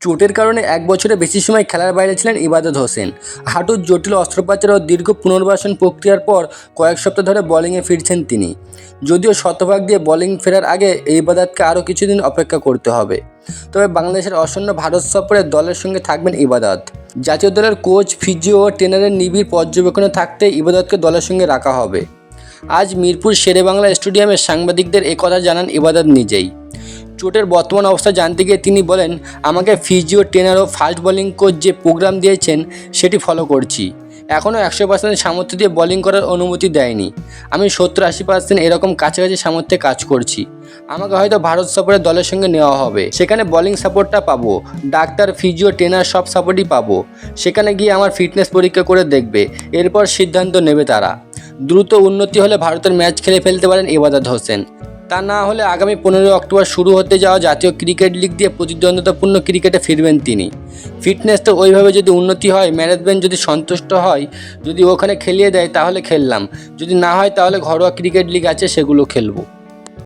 চোটের কারণে 1 বছরের বেশি সময় খেলার বাইরে ছিলেন ইবাদত হোসেন। হাঁটুর জটিল অস্ত্রোপচার ও দীর্ঘ পুনর্বাসন প্রক্রিয়ার পর কয়েক সপ্তাহ ধরে বোলিংয়ে ফিরছেন তিনি। যদিও শতভাগ দিয়ে বোলিং ফেরার আগে ইবাদতকে আরও কিছুদিন অপেক্ষা করতে হবে। তবে বাংলাদেশের আসন্ন ভারত সফরে দলের সঙ্গে থাকবেন ইবাদত। জাতীয় দলের কোচ, ফিজিও ও ট্রেনারের নিবিড় পর্যবেক্ষণে থাকতে ইবাদতকে দলের সঙ্গে রাখা হবে। আজ মিরপুর শেরেবাংলা স্টেডিয়ামে সাংবাদিকদের একথা জানান ইবাদত নিজেই। চোটের বর্তমান অবস্থা জানতে গিয়ে তিনি বলেন, আমাকে ফিজিও, ট্রেনার ও ফাস্ট বোলিং কোচ যে প্রোগ্রাম দিয়েছেন সেটি ফলো করছি। এখনও 100% সামর্থ্য দিয়ে বোলিং করার অনুমতি দেয়নি। আমি 70-80% এরকম কাছাকাছি সামর্থ্যে কাজ করছি। আমাকে হয়তো ভারত সফরে দলের সঙ্গে নেওয়া হবে। সেখানে বোলিং সাপোর্টটা পাবো, ডাক্তার, ফিজিও, ট্রেনার সব সাপোর্টই পাবো। সেখানে গিয়ে আমার ফিটনেস পরীক্ষা করে দেখবে, এরপর সিদ্ধান্ত নেবে তারা। দ্রুত উন্নতি হলে ভারতের ম্যাচ খেলে ফেলতে পারেন ইবাদত হোসেন। তা না হলে আগামী 15 অক্টোবর শুরু হতে যাওয়া জাতীয় ক্রিকেট লিগ দিয়ে প্রতিদ্বন্দ্বিতাপূর্ণ ক্রিকেটে ফিরবেন তিনি। ফিটনেস তো ওইভাবে যদি উন্নতি হয়, ম্যানেজমেন্ট যদি সন্তুষ্ট হয়, যদি ওখানে খেলিয়ে দেয় তাহলে খেললাম, যদি না হয় তাহলে ঘরোয়া ক্রিকেট লিগ আছে সেগুলো খেলবো।